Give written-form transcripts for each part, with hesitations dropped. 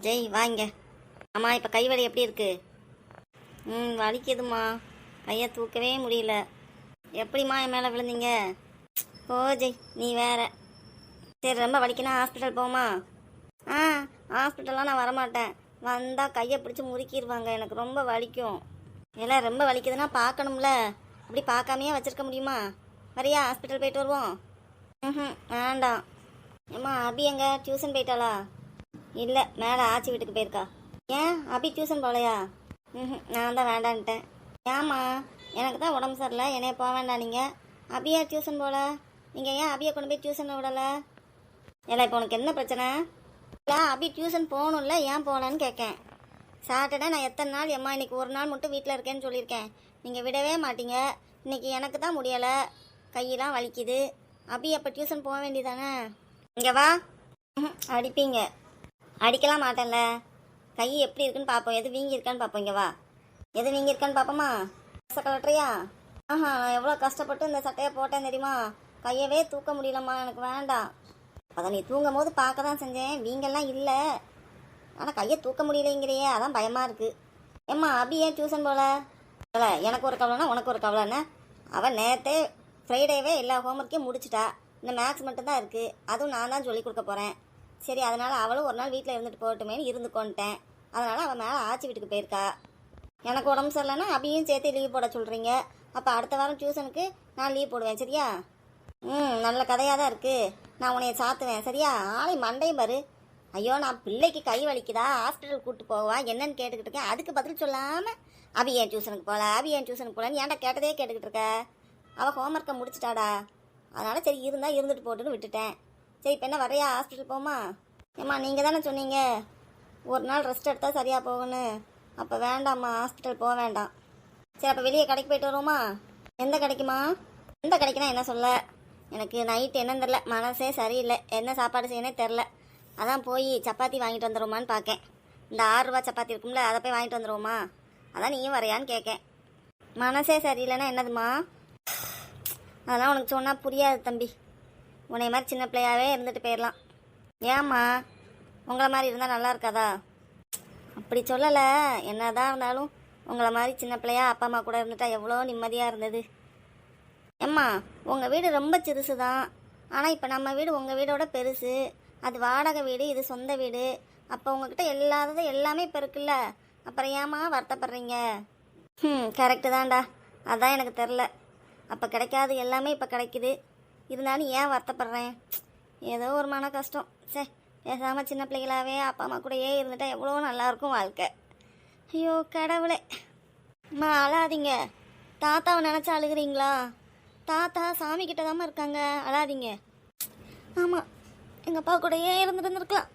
ஜெய் வாங்க. அம்மா இப்போ கை வலி எப்படி இருக்கு? வலிக்குதுமா, கையை தூக்கவே முடியல. எப்படிம்மா என் மேலே விழுந்தீங்க? ஓ ஜெய் நீ வேற. சரி ரொம்ப வலிக்குன்னா ஹாஸ்பிட்டல் போமா? ஆ ஹாஸ்பிட்டல்லாம் நான் வரமாட்டேன். வந்தால் கையை பிடிச்சி முறுக்கிடுவாங்க, எனக்கு ரொம்ப வலிக்கும். எல்லாம் ரொம்ப வலிக்குதுன்னா பார்க்கணும்ல, அப்படி பார்க்காமையே வச்சுருக்க முடியுமா? வரியா ஹாஸ்பிட்டல் போயிட்டு வருவோம்? வேண்டாம். ஏம்மா அபி எங்க டியூஷன் போயிட்டாளா? இல்லை, மேலே ஆச்சி வீட்டுக்கு போயிருக்கா. ஏன் அபி டியூஷன் போகலையா? நான் தான் வேண்டான்ட்டேன். ஏம்மா எனக்கு தான் உடம்பு சரியில்லை, என்னைய போக வேண்டாம் நீங்கள். அபியா டியூஷன் போகல? நீங்கள் ஏன் அபியை கொண்டு போய் டியூஷனில் விடலை? இல்லை இப்போ உனக்கு என்ன பிரச்சனை? இல்லை அபி டியூஷன் போகணும்ல, ஏன் போகலன்னு கேட்கேன். சாட்டர்டே நான் எத்தனை நாள் எம்மா இன்னைக்கு ஒரு நாள் மட்டும் வீட்டில் இருக்கேன்னு சொல்லியிருக்கேன். நீங்கள் விடவே மாட்டீங்க. இன்னைக்கு எனக்கு தான் முடியலை, கையெல்லாம் வலிக்குது. அபி அப்போ டியூஷன் போக வேண்டியதானே? இங்கே வா. அடிப்பீங்க? அடிக்கலாம் மாட்டேன்ல. கை எப்படி இருக்குன்னு பார்ப்போம், எது வீங்கி இருக்கான்னு பார்ப்போம். இங்கே வா. எது வீங்கி இருக்கான்னு பார்ப்போமா? கலட்டுறியா? நான் எவ்வளோ கஷ்டப்பட்டு இந்த சட்டையை போட்டேன் தெரியுமா? கையவே தூக்க முடியலம்மா, எனக்கு வேண்டாம். அதை நீ தூங்கும் போது பார்க்க தான் செஞ்சேன், வீங்கெல்லாம் இல்லை. ஆனால் கையை தூக்க முடியலைங்கிறியே, அதான் பயமாக இருக்குது. ஏம்மா அபி ஏன் டியூஷன் போல? இல்லை எனக்கு ஒரு கவலைன்னா உனக்கு ஒரு கவலைன்னு. அவன் நேரத்தே ஃப்ரைடேவே எல்லா ஹோம்ஒர்க்கையும் முடிச்சிட்டா. இந்த மேக்ஸ் மட்டும்தான் இருக்குது, அதுவும் நான் தான் சொல்லி கொடுக்க போகிறேன். சரி அதனால் அவளும் ஒரு நாள் வீட்டில் இருந்துட்டு போகட்டுமேனு இருந்துக்கோன்ட்டேன். அதனால் அவள் மேலே ஆச்சி வீட்டுக்கு போயிருக்கா. எனக்கு உடம்பு சரியில்லைன்னா அபியும் சேர்த்து லீவ் போட சொல்கிறீங்க. அப்போ அடுத்த வாரம் டியூஷனுக்கு நான் லீவ் போடுவேன், சரியா? நல்ல கதையாக தான் இருக்குது. நான் உன்னைய சாத்துவேன், சரியா? ஆளை மண்டையும் பாரு. ஐயோ நான் பிள்ளைக்கு கை வலிக்குதா, ஹாஸ்பிட்டல் கூப்பிட்டு போவா என்னன்னு கேட்டுக்கிட்டு இருக்கேன். அதுக்கு பதில் சொல்லாமல் அபி ஏன் டியூஷனுக்கு போகல, அபி ஏன் டியூஷனுக்கு போகலன்னு ஏன்டா கேட்டதே கேட்டுக்கிட்டு இருக்க? அவள் ஹோம்ஒர்க்கை முடிச்சிட்டாடா. அதனால் சரி இருந்தால் இருந்துட்டு போட்டுன்னு விட்டுட்டேன். சரி இப்போ என்ன வரையா ஹாஸ்பிட்டல் போமா? ஏம்மா நீங்கள் தானே சொன்னீங்க ஒரு நாள் ரெஸ்ட் எடுத்தால் சரியாக போகணும். அப்போ வேண்டாம்மா, ஹாஸ்பிட்டல் போக வேண்டாம். சரி அப்போ வெளியே கடைக்கு போயிட்டு வருவோமா? எந்த கடைக்குமா? எந்த கடைக்குன்னா என்ன சொல்ல? எனக்கு நைட்டு என்னன்னு தெரில, மனசே சரியில்லை, என்ன சாப்பாடு செய்யணே தெரில. அதான் போய் சப்பாத்தி வாங்கிட்டு வந்துடுவோமான்னு பார்க்கேன். இந்த 6 ரூபா சப்பாத்தி இருக்கும்ல, அதை போய் வாங்கிட்டு வந்துடுவோமா? அதான் நீயும் வரையான்னு கேட்கேன். மனசே சரியில்லைன்னா என்னதுமா? அதெல்லாம் உனக்கு சொன்னால் புரியாது தம்பி. உன்னை மாதிரி சின்ன பிள்ளையாவே இருந்துட்டு போயிடலாம். ஏம்மா உங்களை மாதிரி இருந்தால் நல்லா இருக்காதா? அப்படி சொல்லலை, என்னதான் இருந்தாலும் உங்களை மாதிரி சின்ன பிள்ளையா அப்பா அம்மா கூட இருந்துட்டா எவ்வளோ நிம்மதியாக இருந்தது. ஏம்மா உங்கள் வீடு ரொம்ப சிறுசு தான், ஆனால் இப்போ நம்ம வீடு உங்கள் வீடோட பெருசு. அது வாடகை வீடு, இது சொந்த வீடு. அப்போ உங்ககிட்ட இல்லாதது எல்லாமே இப்போ இருக்குல்ல, அப்புறம் ஏம்மா வருத்தப்படுறீங்க? கரெக்டு தான்டா, அதான் எனக்கு தெரில. அப்போ கிடைக்காது எல்லாமே இப்போ கிடைக்குது, இருந்தாலும் ஏன் வருத்தப்படுறேன்? ஏதோ ஒரு மன கஷ்டம். சரி பேசாமல் சின்ன பிள்ளைகளாகவே அப்பா அம்மா கூடயே இருந்துட்டா எவ்வளோ நல்லாயிருக்கும் வாழ்க்கை. ஐயோ கடவுளே. அம்மா அழாதீங்க. தாத்தாவை நினச்சா அழுகிறீங்களா? தாத்தா சாமி கிட்ட தாம்மா இருக்காங்க, அழாதீங்க. ஆமாம் எங்கள் அப்பா கூடயே இருந்துருந்துருக்கலாம்.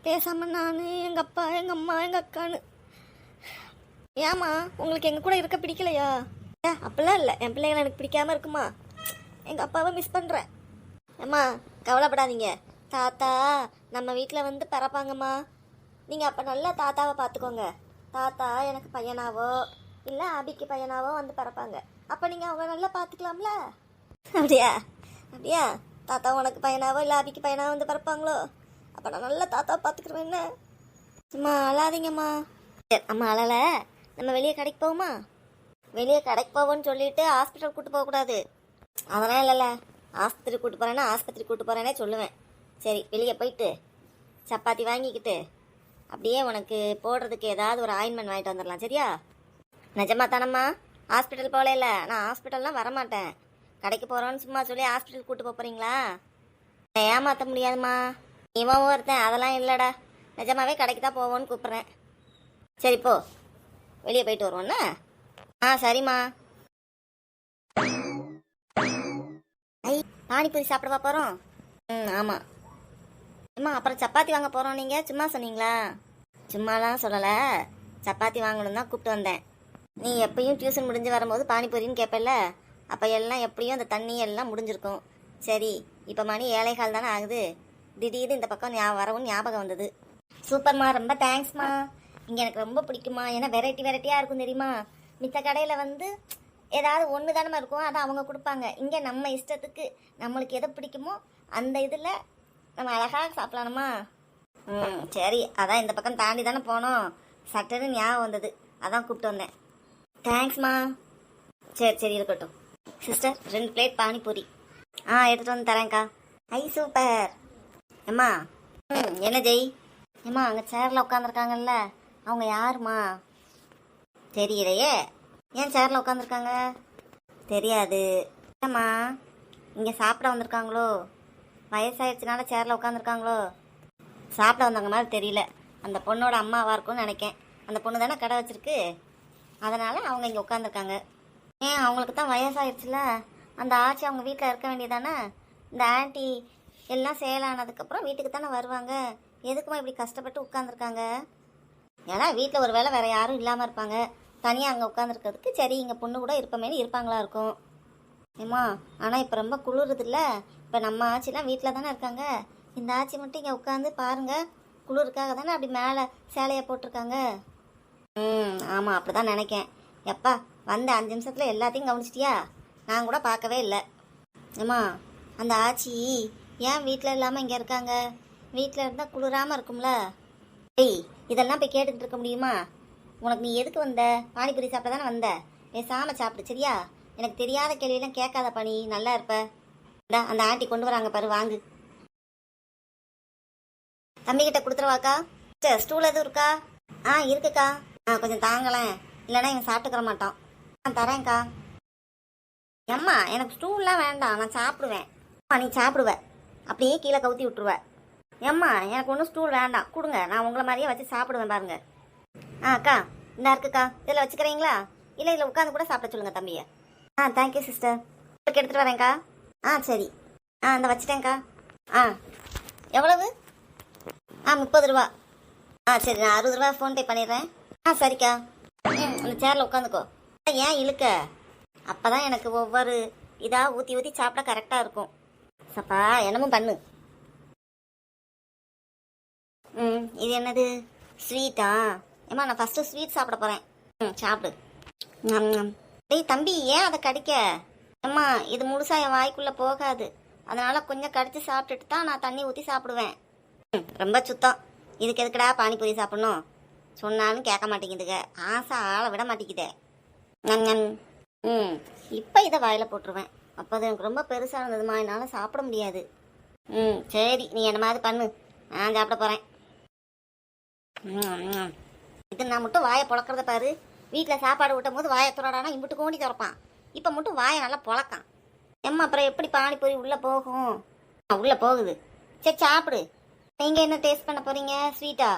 பேசாமல் நான் எங்கள் அப்பா எங்கள் அம்மா எங்கள் அக்கான்னு. ஏம்மா உங்களுக்கு எங்கள் கூட இருக்க பிடிக்கலையா? அப்படிலாம் இல்லை, என் பிள்ளைங்களை எனக்கு பிடிக்காமல் இருக்குமா? எங்கள் அப்பாவை மிஸ் பண்ணுறேன். அம்மா கவலைப்படாதீங்க, தாத்தா நம்ம வீட்டில் வந்து பிறப்பாங்கம்மா. நீங்கள் அப்போ நல்லா தாத்தாவை பார்த்துக்கோங்க. தாத்தா எனக்கு பையனாவோ இல்லை அபிக்கு பையனாவோ வந்து பிறப்பாங்க. அப்போ நீங்கள் அவங்க நல்லா பார்த்துக்கலாம்ல? அப்படியா? அப்படியா? தாத்தா உனக்கு பையனாவோ இல்லை அபிக்கு பையனாவோ வந்து பிறப்பாங்களோ? அப்போ நான் நல்லா தாத்தாவை பார்த்துக்குருவேன். என்ன அம்மா அழாதீங்கம்மா. சரி அம்மா அழலை. நம்ம வெளியே கடைக்கு போவோமா? வெளியே கடைக்கு போவோன்னு சொல்லிட்டு ஹாஸ்பிட்டல் கூப்பிட்டு போகக்கூடாது. அதெல்லாம் இல்லைல்ல, ஆஸ்பத்திரி கூப்பிட்டு போகிறேன்னா ஆஸ்பத்திரி கூப்பிட்டு போகிறேன்னே சொல்லுவேன். சரி வெளியே போயிட்டு சப்பாத்தி வாங்கிக்கிட்டு அப்படியே உனக்கு போடுறதுக்கு ஏதாவது ஒரு ஆயின்மெண்ட் வாங்கிட்டு வந்துடலாம், சரியா? நிஜமா தானம்மா? ஹாஸ்பிட்டல் போகல, நான் ஹாஸ்பிட்டல்லாம் வரமாட்டேன். கடைக்கு போகிறோன்னு சும்மா சொல்லி ஹாஸ்பிட்டல் கூப்பிட்டு போகிறீங்களா? ஏமாற்ற முடியாதுமா. இவன் ஒருத்தன் அதெல்லாம் இல்லைடா, நிஜமாவே கடைக்கு தான் போவோன்னு கூப்பிட்றேன். சரி போ, வெளியே போயிட்டு வருவோண்ணா. சரிம்மா. பானிபூரி சாப்பிடவா போகிறோம்? ஆமாம். அம்மா அப்புறம் சப்பாத்தி வாங்க போகிறோம், நீங்கள் சும்மா சொன்னீங்களா? சும்மாலாம் சொல்லலை, சப்பாத்தி வாங்கணும் தான் கூப்பிட்டு வந்தேன். நீ எப்பயும் டியூஷன் முடிஞ்சு வரும்போது பானிபூரின்னு கேட்பல, அப்போ எல்லாம் எப்படியும் அந்த தண்ணி எல்லாம் முடிஞ்சிருக்கும். சரி இப்போ மணி 7:15 தானே ஆகுது. திடீர்னு இந்த பக்கம் வரவும் ஞாபகம் வந்தது. சூப்பர்மா, ரொம்ப தேங்க்ஸ்மா. இங்கே எனக்கு ரொம்ப பிடிக்குமா, ஏன்னா வெரைட்டியாக இருக்கும் தெரியுமா? மித்த கடையில் வந்து ஏதாவது ஒன்று தானே இருக்கும், அதை அவங்க கொடுப்பாங்க. இங்கே நம்ம இஷ்டத்துக்கு நம்மளுக்கு எதை பிடிக்குமோ அந்த இதில் நம்ம அழகாக சாப்பிடலாமா? ம் சரி, அதான் இந்த பக்கம் தாண்டி தானே போனோம். சட்டுன்னு ஞாபகம் வந்தது, அதான் கூப்பிட்டு வந்தேன். தேங்க்ஸ்மா. சரி சரி இருக்கட்டும். Sister 2 plate panipuri. எடுத்துகிட்டு வந்து தரேன்க்கா. ஐ சூப்பர். ஏம்மா. என்ன ஜெய்? ஏம்மா அங்கே சேரில் உட்காந்துருக்காங்கல்ல, அவங்க யாருமா? தெரியலையே. ஏன் சேரில் உட்காந்துருக்காங்க? தெரியாது. ஏம்மா இங்கே சாப்பிட வந்திருக்காங்களோ? வயசாயிடுச்சுனால சேரில் உட்காந்துருக்காங்களோ? சாப்பிட வந்தவங்க மாதிரி தெரியல. அந்த பொண்ணோட அம்மாவாக இருக்கும்னு நினைக்கேன். அந்த பொண்ணு தானே கடை வச்சிருக்கு, அதனால் அவங்க இங்கே உட்காந்துருக்காங்க. ஏன் அவங்களுக்கு தான் வயசாகிடுச்சுல, அந்த ஆச்சி அவங்க வீட்டில் இருக்க வேண்டியதானே? இந்த ஆன்ட்டி எல்லாம் சேலானதுக்கப்புறம் வீட்டுக்கு தானே வருவாங்க. எதுக்குமா இப்படி கஷ்டப்பட்டு உட்காந்துருக்காங்க? ஏன்னா வீட்டில் ஒரு வேளை வேறு யாரும் இல்லாமல் இருப்பாங்க, தனியாக அங்கே உட்காந்துருக்கிறதுக்கு சரி இங்கே பொண்ணு கூட இருப்பமேனு இருப்பாங்களா இருக்கும். ஏம்மா ஆனால் இப்போ ரொம்ப குளிருதுல்ல, இப்போ நம்ம ஆச்சிலாம் வீட்டில் தானே இருக்காங்க. இந்த ஆச்சி மட்டும் இங்கே உட்காந்து பாருங்கள், குளிருக்காக தானே அப்படி மேலே சேலையை போட்டிருக்காங்க. ஆமாம் அப்படி தான் நினைக்கேன். எப்பா வந்த 5 நிமிஷத்தில் எல்லாத்தையும் கவனிச்சிட்டியா? நான் கூட பார்க்கவே இல்லை. ஏம்மா அந்த ஆச்சி ஏன் வீட்டில் இல்லாமல் இங்கே இருக்காங்க? வீட்டில் இருந்தால் குளிராமல் இருக்கும்ல. ஏய் இதெல்லாம் போய் கேட்டுக்கிட்டு இருக்க முடியுமா? உனக்கு நீ எதுக்கு வந்த? பானிபூரி சாப்பிட தானே வந்த. பேசாமல் சாப்பிடு சரியா? எனக்கு தெரியாத கேள்வியெல்லாம் கேட்காத பண்ணி, நல்லா இருப்ப. அந்த ஆண்டி கொண்டு வராங்க பாரு, வாங்கு. தம்பிக்கிட்ட கொடுத்துருவாக்கா. சரி ஸ்டூல் எதுவும் இருக்கா? இருக்குக்கா. கொஞ்சம் தாங்களேன், இல்லைன்னா இவன் சாப்பிட்டுக்கிற மாட்டான். தரேன்க்கா. அம்மா எனக்கு ஸ்டூல்லாம் வேண்டாம், நான் சாப்பிடுவேன். நீ சாப்பிடுவ அப்படியே கீழே கவுத்தி விட்டுருவ. ஏம்மா எனக்கு ஒன்றும் ஸ்டூல் வேண்டாம், கொடுங்க, நான் உங்களை மாதிரியே வச்சு சாப்பிடுவேன் பாருங்க. அக்கா இந்த இருக்குக்கா, இதில் வச்சுக்கிறீங்களா? இல்லை இதில் உட்காந்து கூட சாப்பிட சொல்லுங்கள் தம்பியை. Thank you sister. எடுத்துகிட்டு வரேன்க்கா. சரி. இந்த வச்சுட்டேன்க்கா. எவ்வளவு? 30 ரூபா. சரி நான் 60 ரூபா ஃபோன்பே பண்ணிடுறேன். சரிக்கா. அந்த சேரில் உட்காந்துக்கோ. ஏன் இழுக்க? அப்போ தான் எனக்கு ஒவ்வொரு இதாக ஊற்றி ஊற்றி சாப்பிட கரெக்டாக இருக்கும். சப்பா என்னமும் பண்ணு. இது என்னது? ஸ்வீட்டா? ஏம்மா நான் ஃபஸ்ட்டு ஸ்வீட் சாப்பிட போகிறேன். சாப்பிடு. டேய் தம்பி ஏன் அதை கடிக்க? ஏம்மா இது முழுசாக என் வாய்க்குள்ளே போகாது, அதனால் கொஞ்சம் கடிச்சு சாப்பிட்டுட்டு தான் நான் தண்ணி ஊற்றி சாப்பிடுவேன். ரொம்ப சுத்தம். இதுக்கு எதுக்குடா பானிபூரி சாப்பிட்ணும்? சொன்னாலும் கேட்க மாட்டேங்குதுங்க, ஆசை ஆளை விட மாட்டேங்குதே. இப்போ இதை வாயில் போட்டுருவேன். அப்போ அது எனக்கு ரொம்ப பெருசாக இருந்ததுமா, என்னால் சாப்பிட முடியாது. சரி நீ என்ன மாதிரி பண்ணு, நான் சாப்பிட போகிறேன். இது நான் மட்டும் வாயை பொழக்கிறத பாரு. வீட்டில் சாப்பாடு ஊட்டும் போது வாயை துறடானா இம்பிட்டு கோண்டி திறப்பான், இப்போ மட்டும் வாயை நல்லா பொழக்கான். எம்மா அப்புறம் எப்படி பானிபூரி உள்ளே போகும்? உள்ளே போகுது. சரி சாப்பிடு. நீங்கள் என்ன டேஸ்ட் பண்ண போகிறீங்க? ஸ்வீட்டா?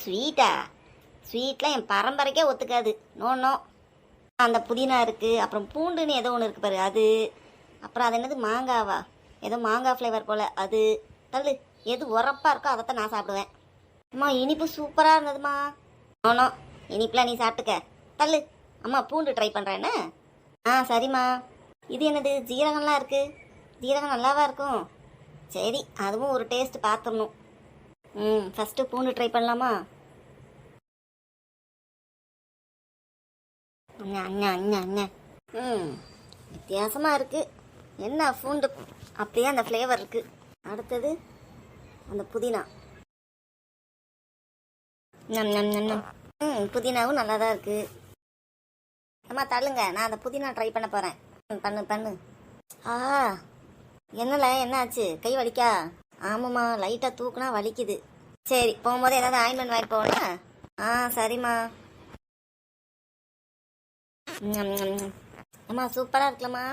ஸ்வீட்டா? ஸ்வீட்லாம் என் பரம்பரைக்கே ஒத்துக்காது. நோ. அந்த புதினா இருக்குது, அப்புறம் பூண்டுன்னு ஏதோ ஒன்று இருக்குது பாரு அது, அப்புறம் அது என்னது மாங்காவா, ஏதோ மாங்காய் ஃப்ளேவர் போல் அது. தள்ளு, எது உரப்பாக இருக்கோ அதைத்தான் நான் சாப்பிடுவேன். அம்மா இனிப்பு சூப்பராக இருந்ததுமா. நோ இனிப்புலாம் நீ சாப்பிட்டுக்க. தள்ளு. அம்மா பூண்டு ட்ரை பண்ணுறேன்னு. சரிம்மா. இது என்னது ஜீரகம்லாம் இருக்குது? ஜீரகம் நல்லாவா இருக்கும்? சரி அதுவும் ஒரு டேஸ்ட் பார்த்துடணும். ஃபஸ்ட்டு பூண்டு ட்ரை பண்ணலாமா? வித்தியாசமாக இருக்குது. என்ன பூண்டு அப்படியே அந்த ஃப்ளேவர் இருக்குது. அடுத்தது அந்த புதினா. புதினாவும் நல்லா தான் இருக்குது. அம்மா தள்ளுங்க, நான் அந்த புதினா ட்ரை பண்ண போகிறேன். பண்ணு. என்னல என்ன ஆச்சு? கை வலிக்கா? ஆமாம்மா லைட்டாக தூக்குனா வலிக்குது. சரி போகும்போது ஏதாவது ஆயின்மெண்ட் வாங்கிட்டு போகணும். சரிம்மா. அம்மா சூப்பராக இருக்குல்லம்மா.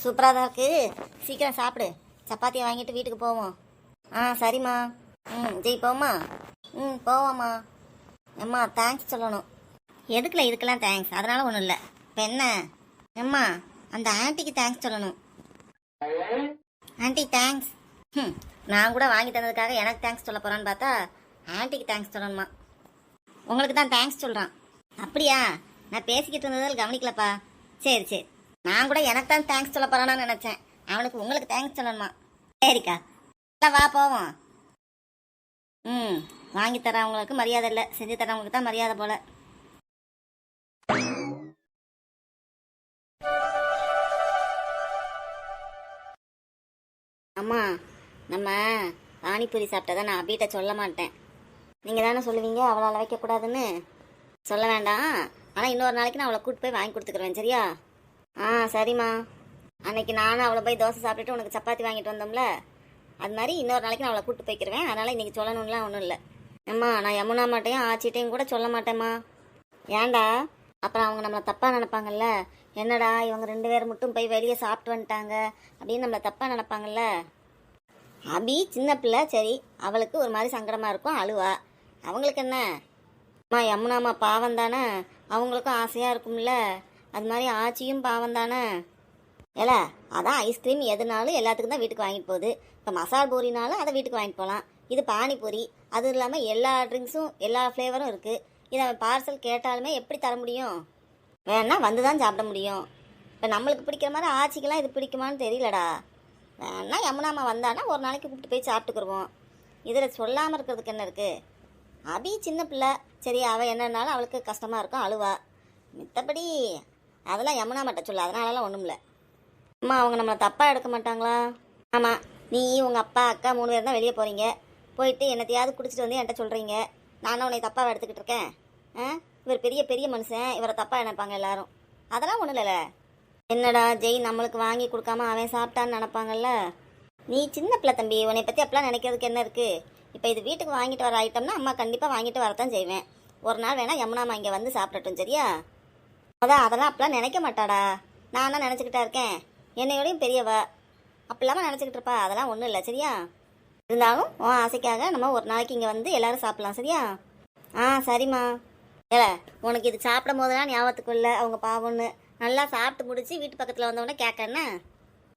சூப்பராக தான் இருக்குது. சீக்கிரம் சாப்பிடு, சப்பாத்தியை வாங்கிட்டு வீட்டுக்கு போவோம். சரிம்மா. ஜெய் போமா? போவோம்மா. அம்மா தேங்க்ஸ் சொல்லணும். எதுக்குல இதுக்கெல்லாம் தேங்க்ஸ்? அதனால ஒன்றும் இல்லை. இப்போ என்ன அம்மா அந்த ஆன்ட்டிக்கு தேங்க்ஸ் சொல்லணும். Anti thanks. நான் கூட வாங்கி தந்ததுக்காக எனக்கு தேங்க்ஸ் சொல்ல போகிறான்னு பார்த்தா ஆன்ட்டிக்கு தேங்க்ஸ் சொல்லணுமா? உங்களுக்கு தான் தேங்க்ஸ் சொல்கிறான். அப்படியா? நான் பேசிக்கிட்டு இருந்ததால் கவனிக்கலப்பா. சரி நான் கூட எனக்கு தான் தேங்க்ஸ் சொல்ல போகிறான்னு நினச்சேன். அவனுக்கு உங்களுக்கு தேங்க்ஸ் சொல்லணுமா? சரிக்கா வா போவோம். வாங்கி தரவங்களுக்கு மரியாதை இல்லை, செஞ்சு தரவங்களுக்கு தான் மரியாதை போல. அம்மா நம்ம பானிபூரி சாப்பிட்டதை நான் அபிகிட்ட சொல்ல மாட்டேன். நீங்கள் தானே சொல்லுவீங்க அவளால் வைக்கக்கூடாதுன்னு. சொல்ல வேண்டாம். ஆனால் இன்னொரு நாளைக்கு நான் அவளை கூப்பிட்டு போய் வாங்கி கொடுத்துக்குருவேன், சரியா? ஆ சரிம்மா. அன்னைக்கு நானும் அவளை போய் தோசை சாப்பிட்டுட்டு உனக்கு சப்பாத்தி வாங்கிட்டு வந்தோம்ல, அது மாதிரி இன்னொரு நாளைக்கு நான் அவளை கூப்பிட்டு போய்க்கிருவேன். அதனால் இன்றைக்கி சொல்லணும்லாம் ஒன்றும் இல்லை. அம்மா நான் யமுனா மாட்டையும் ஆச்சிட்டையும் கூட சொல்ல மாட்டேம்மா. ஏன்டா? அப்புறம் அவங்க நம்மளை தப்பாக நினைப்பாங்கல்ல. என்னடா இவங்க 2 பேர் மட்டும் போய் வெளியே சாப்பிட்டு வந்துட்டாங்க அப்படின்னு நம்மளை தப்பாக நினைப்பாங்கல்ல. அபி சின்ன பிள்ளை, சரி அவளுக்கு ஒரு மாதிரி சங்கடமாக இருக்கும், அழுவா. அவங்களுக்கு என்ன? அம்மா யமுனாம்மா பாவம் தானே, அவங்களுக்கும் ஆசையாக இருக்கும்ல. அது மாதிரி ஆச்சியும் பாவம் தானே. ஏல அதான் ஐஸ்கிரீம் எதுனாலும் எல்லாத்துக்கும் தான் வீட்டுக்கு வாங்கிட்டு போகுது. இப்போ மசால் பூரினாலும் அதை வீட்டுக்கு வாங்கிட்டு போகலாம். இது பானிபூரி, அது இல்லாமல் எல்லா ட்ரிங்க்ஸும் எல்லா ஃப்ளேவரும் இருக்குது. இதை பார்சல் கேட்டாலுமே எப்படி தர முடியும்? வேணா வந்து தான் சாப்பிட முடியும். இப்போ நம்மளுக்கு பிடிக்கிற மாதிரி ஆச்சிக்கெல்லாம் இது பிடிக்குமான்னு தெரியலடா. வேணா யமுனாம்மா வந்தானா ஒரு நாளைக்கு கூப்பிட்டு போய் சாப்பிட்டுக்குருவோம். இதில் சொல்லாமல் இருக்கிறதுக்கு என்ன இருக்குது? அபி சின்ன பிள்ளை, சரி அவள் என்னன்னாலும் அவளுக்கு கஷ்டமாக இருக்கும், அழுவா. மித்தபடி அதெல்லாம் யமுனாம்மாட்ட சொல்ல, அதனாலலாம் ஒன்றும் இல்லை. அம்மா அவங்க நம்மளை தப்பாக எடுக்க மாட்டாங்களா? ஆமாம், நீ உங்கள் அப்பா அக்கா 3 பேர் தான் வெளியே போகிறீங்க. போயிட்டு என்னத்தையாவது குடிச்சிட்டு வந்து என்கிட்ட சொல்கிறீங்க. நானும் உன்னை தப்பாக எடுத்துக்கிட்டு இருக்கேன். இவர் பெரிய பெரிய மனுஷன், இவரை தப்பாக நினைப்பாங்க எல்லாரும். அதெல்லாம் ஒன்றும் இல்லைல்ல. என்னடா ஜெய் நம்மளுக்கு வாங்கி கொடுக்காம அவன் சாப்பிட்டான்னு நினப்பாங்கல்ல. நீ சின்ன பிள்ளை தம்பி, உன்னை பற்றி அப்பெல்லாம் நினைக்கிறதுக்கு என்ன இருக்குது? இப்போ இது வீட்டுக்கு வாங்கிட்டு வர ஐட்டம்னா அம்மா கண்டிப்பாக வாங்கிட்டு வரத்தான் செய்வேன். ஒரு நாள் வேணால் யமுனாம்மா இங்கே வந்து சாப்பிடட்டும், சரியா? அதெல்லாம் அப்பெல்லாம் நினைக்க மாட்டாடா. நான் தான் நினச்சிக்கிட்டா இருக்கேன். என்னையோடையும் பெரியவ அப்படி இல்லாமல் நினச்சிக்கிட்டு இருப்பா. அதெல்லாம் ஒன்றும் இல்லை, சரியா? இருந்தாலும் உன் ஆசைக்காக நம்ம ஒரு நாளைக்கு இங்கே வந்து எல்லோரும் சாப்பிட்லாம், சரியா? ஆ சரிம்மா. ஏல உனக்கு இது சாப்பிடும் போதெல்லாம் ஞாபகத்துக்கு இல்லை அவங்க பாவம்னு. நல்லா சாப்பிட்டு முடிச்சு வீட்டு பக்கத்தில் வந்தவொடனே கேட்கண்ணே.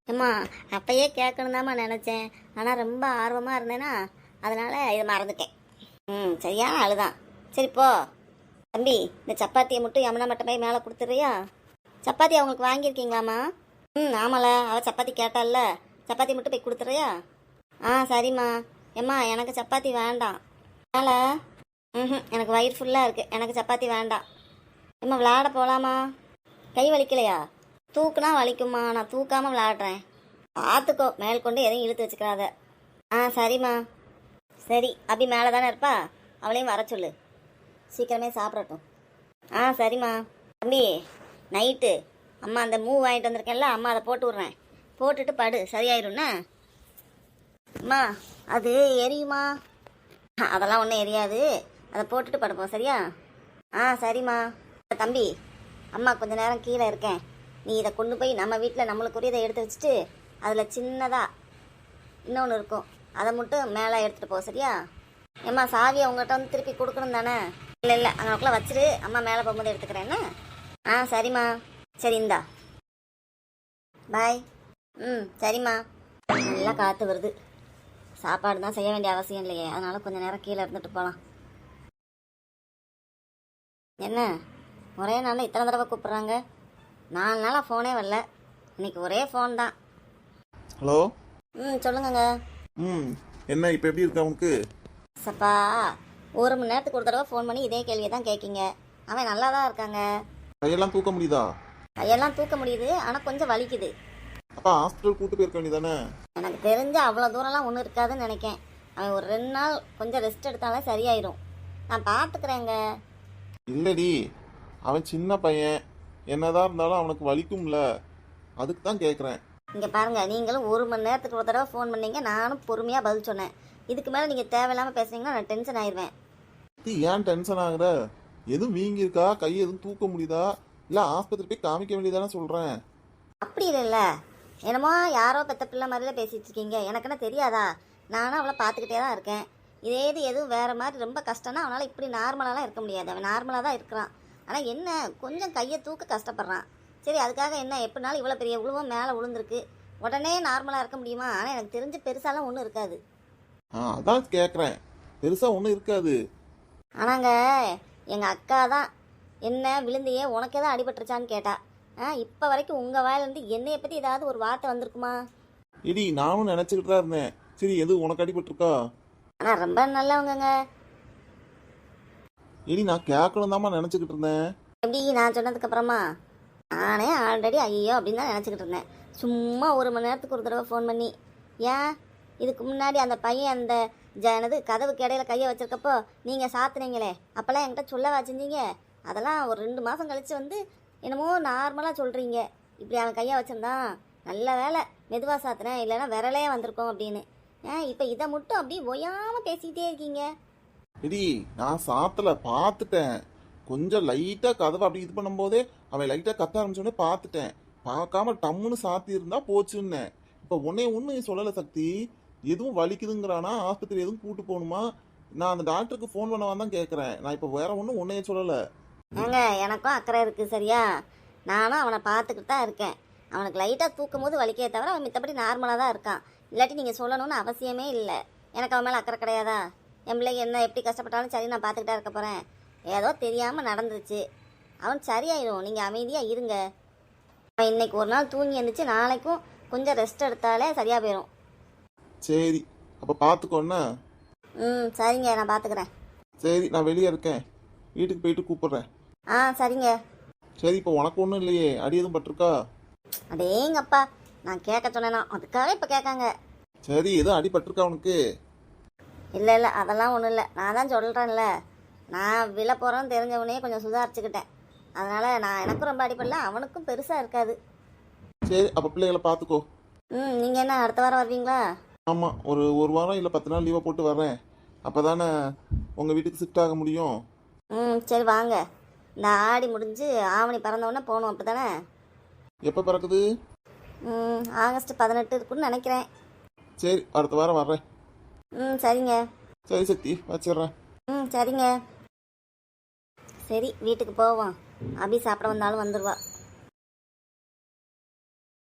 அம்மா அப்பயே கேட்கணும் தாம்மா நினச்சேன். ஆனால் ரொம்ப ஆர்வமாக இருந்தேன்னா அதனால் இதை மறந்துட்டேன். சரியா அழுதான். சரி போ தம்பி, இந்த சப்பாத்தியை மட்டும் யமுனா மட்டும் போய் மேலே கொடுத்துட்றியா? சப்பாத்தி அவங்களுக்கு வாங்கியிருக்கீங்களாம்மா? ஆமால, அவள் சப்பாத்தி கேட்டால. சப்பாத்தி மட்டும் போய் கொடுத்துறியா? ஆ சரிம்மா. ஏம்மா எனக்கு சப்பாத்தி வேண்டாம். மேலே எனக்கு வயிறு ஃபுல்லாக இருக்குது, எனக்கு சப்பாத்தி வேண்டாம். ஏம்மா விளையாட போகலாமா? கை வலிக்கலையா? தூக்குனா வலிக்குமா, நான் தூக்காமல் விளையாடுறேன். பார்த்துக்கோ, மேல் கொண்டு எதையும் இழுத்து வச்சுக்கிறாத. ஆ சரிம்மா. சரி அபி மேலே தானே இருப்பா, அவளையும் வர சொல்லு, சீக்கிரமே சாப்பிடட்டும். ஆ சரிம்மா. தம்பி நைட்டு அம்மா அந்த மூவ் வாங்கிட்டு வந்திருக்கேன்ல, அம்மா அதை போட்டு விட்றேன். போட்டுட்டு படு, சரியாயிரும்ண்ணா. அம்மா அது எரியுமா? அதெல்லாம் ஒன்றும் எரியாது, அதை போட்டுட்டு படுப்போம், சரியா? ஆ சரிம்மா. தம்பி அம்மா கொஞ்ச நேரம் கீழே இருக்கேன், நீ இதை கொண்டு போய் நம்ம வீட்டில் நம்மளுக்குரியதை எடுத்து வச்சுட்டு அதில் சின்னதாக இன்னொன்று இருக்கும், அதை மட்டும் மேலே எடுத்துகிட்டு போ, சரியா? ஏம்மா சாவியை உங்கள்கிட்ட வந்து திருப்பி கொடுக்கணும் தானே? இல்லை அங்கனக்குள்ளே வச்சுட்டு அம்மா மேலே போகும்போது எடுத்துக்கிறேன்னு. ஆ சரிம்மா. சரி இந்தா, பாய். சரிம்மா. நல்லா காற்று வருது, சாப்பாடு தான் செய்ய வேண்டிய அவசியம் இல்லையே, அதனால கொஞ்சம் நேரம் கீழே இருந்துட்டு போகலாம். என்ன ஒரே நாளில் இத்தனை தடவை கூப்பிட்றாங்க? 4 நாளாக ஃபோனே வரல, இன்னைக்கு ஒரே ஃபோன் தான். ஹலோ. சொல்லுங்கங்க. என்ன இப்போ எப்படி இருக்கா உனக்கு? சப்பா 1 மணி நேரத்துக்கு ஒரு தடவை ஃபோன் பண்ணி இதே கேள்வியை தான் கேட்கிங்க. அவன் நல்லா தான் இருக்காங்க. கையெல்லாம் தூக்க முடியுதா? கையெல்லாம் தூக்க முடியுது, ஆனால் கொஞ்சம் வலிக்குது. அப்பா ஹாஸ்பிட்டல் கூட்டு போயிருக்க வேண்டியதானே? எனக்கு தெரிஞ்சு அவ்வளோ தூரம்லாம் ஒன்றும் இருக்காதுன்னு நினைக்கேன். அவன் ஒரு 2 நாள் கொஞ்சம் ரெஸ்ட் எடுத்தாலே சரியாயிடும். நான் பார்த்துக்கிறேங்க. இல்லடி, அவன் சின்ன பையன், என்னதான் இருந்தாலும் அவனுக்கு வலிக்கும்ல, அதுக்கு தான் கேட்குறேன். இங்கே பாருங்க, நீங்களும் 1 மணி நேரத்துக்கு ஒரு தடவை ஃபோன் பண்ணீங்க, நானும் பொறுமையாக பதில் சொன்னேன். இதுக்கு மேலே நீங்கள் தேவையில்லாமல் பேசுனீங்கன்னா நான் டென்ஷன் ஆயிடுவேன். ஏன் டென்ஷன் ஆகுற? எதுவும் வீங்கி இருக்கா? கை எதுவும் தூக்க முடியுதா? இல்லை ஆஸ்பத்திரி போய் காமிக்க வேண்டியதானே சொல்கிறேன். அப்படி இல்லைல்ல, என்னமோ யாரோ பெத்த பிள்ளை மாதிரிலாம் பேசிகிட்டு இருக்கீங்க. எனக்கு என்ன தெரியாதா? நானும் அவளை பார்த்துக்கிட்டே தான் இருக்கேன். இதே இது எதுவும் வேறு மாதிரி ரொம்ப கஷ்டம்னா அவனால் இப்படி நார்மலாலாம் இருக்க முடியாது. அவன் நார்மலாக தான் இருக்கிறான். ஆனால் என்ன கொஞ்சம் கையை தூக்க கஷ்டப்படுறான். சரி அதுக்காக என்ன எப்படினாலும் இவ்வளோ பெரிய உழுவும் மேலே விழுந்திருக்கு, உடனே நார்மலாக இருக்க முடியுமா? ஆனால் எனக்கு தெரிஞ்சு பெருசாலாம் ஒன்றும் இருக்காது. அதான் கேட்குறேன், பெருசாக ஒன்றும் இருக்காது. ஆனாங்க எங்கள் அக்கா தான் என்ன விழுந்தையே உனக்கு எதாவது அடிபட்டுருச்சான்னு கேட்டா. இப்போ வரைக்கும் உங்கள் வாயிலேருந்து என்னையை பற்றி ஏதாவது ஒரு வார்த்தை வந்திருக்குமா? இடி நானும் நினச்சிக்கிட்டு தான் இருந்தேன். சரி எது உனக்கு அடிபட்டிருக்கா? ஆனால் ரொம்ப நல்லவங்கங்க. இடி நான் கேட்கணும் தாம்மா நினச்சிக்கிட்டு இருந்தேன். எப்படி நான் சொன்னதுக்கப்புறமா? நானே ஆல்ரெடி ஐயோ அப்படின்னு தான் நினச்சிக்கிட்டு இருந்தேன். சும்மா 1 மணி நேரத்துக்கு ஒரு தடவை ஃபோன் பண்ணி ஏன் இதுக்கு முன்னாடி அந்த பையன் அந்த என்னது கதவுக்கு இடையில கையை வச்சிருக்கப்போ நீங்கள் சாத்துனீங்களே அப்போல்லாம் என்கிட்ட சொல்லவா செஞ்சீங்க? அதெல்லாம் ஒரு 2 மாதம் கழித்து வந்து என்னமோ நார்மலாக சொல்கிறீங்க. இப்படி அவன் கையை வச்சிருந்தான், நல்ல வேலை மெதுவாக சாத்துனேன், இல்லைன்னா விரலே வந்திருக்கோம் அப்படின்னு. இப்போ இதை மட்டும் அப்படியே ஒயாமல் பேசிக்கிட்டே இருக்கீங்க. எடி நான் சாத்தல, பார்த்துட்டேன். கொஞ்சம் லைட்டா கதவை அப்படி இது பண்ணும்போதே அவன் லைட்டா கத்த ஆரம்பிச்சோடனே பார்த்துட்டேன். பார்க்காம டம்முன்னு சாத்தி இருந்தா போச்சுன்னு. இப்ப ஒண்ணு சொல்லல சக்தி. எதுவும் வலிக்குதுங்கிறானா, ஆஸ்பத்திரி எதுவும் கூட்டு போகணுமா? நான் அந்த டாக்டருக்கு ஃபோன் பண்ண தான் கேட்கறேன். நான் இப்ப வேற ஒன்றும் உன்னையே சொல்லல. ஏங்க எனக்கும் அக்கறை இருக்குது சரியா? நானும் அவனை பார்த்துக்கிட்டு தான் இருக்கேன். அவனுக்கு லைட்டாக தூக்கும் போது வலிக்கே தவிர அவன் மித்தபடி நார்மலாக தான் இருக்கான். இல்லாட்டி நீங்கள் சொல்லணும்னு அவசியமே இல்லை. எனக்கு அவன் மேலே அக்கறை கிடையாதா? என் பிள்ளைங்க என்ன எப்படி கஷ்டப்பட்டாலும் சரி, நான் பார்த்துக்கிட்டா இருக்க போகிறேன். ஏதோ தெரியாமல் நடந்துருச்சு, அவன் சரியாயிடும், நீங்கள் அமைதியாக இருங்க. அவன் இன்னைக்கு ஒரு நாள் தூங்கி எழுந்துச்சு, நாளைக்கும் கொஞ்சம் ரெஸ்ட் எடுத்தாலே சரியாக போயிடும். சரி அப்ப பாத்துக்கோன்னா. சரிங்க, நான் பார்த்துக்கிறேன். சரி நான் வெளியே இருக்கேன், வீட்டுக்கு போயிட்டு கூப்பிடுறேன். சரிங்க. சரி இப்போ உனக்கு ஒன்றும் இல்லையே, அடி எதுவும் பட்டிருக்கா? அடேங்கப்பா, நான் கேட்க சொன்னேனா அதுக்காக இப்போ கேட்காங்க. சரி எதுவும் அடி பட்டிருக்கா உனக்கு? இல்லை இல்லை, அதெல்லாம் ஒன்றும் இல்லை. நான் தான் சொல்கிறேன்ல, நான் விழ போகிறேன்னு தெரிஞ்சவனே கொஞ்சம் சுதாரிச்சுக்கிட்டேன். அதனால் நான் எனக்கும் ரொம்ப அடிப்படல, அவனுக்கும் பெருசாக இருக்காது. சரி அப்போ பிள்ளைகளை பார்த்துக்கோ. நீங்கள் என்ன அடுத்த வாரம் வருவீங்களா? ஆமாம், ஒரு வாரம் இல்லை 10 நாள் லீவை போட்டு வர்றேன். அப்போ தானே உங்கள் வீட்டுக்கு ஷிஃப்ட் ஆக முடியும். சரி வாங்க. இந்த ஆடி முடிஞ்சு ஆவணி பிறந்தவொடனே போகணும், அப்படி தானே? எப்போ பிறக்குது? ஆகஸ்ட் 18 இருக்குன்னு நினைக்கிறேன். சரி அடுத்த வாரம் வர்றேன். சரிங்க. சரி சக்தி வச்சிடுறேன். சரிங்க. சரி வீட்டுக்கு போவோம். அபி சாப்பிட வந்தாலும் வந்துடுவா.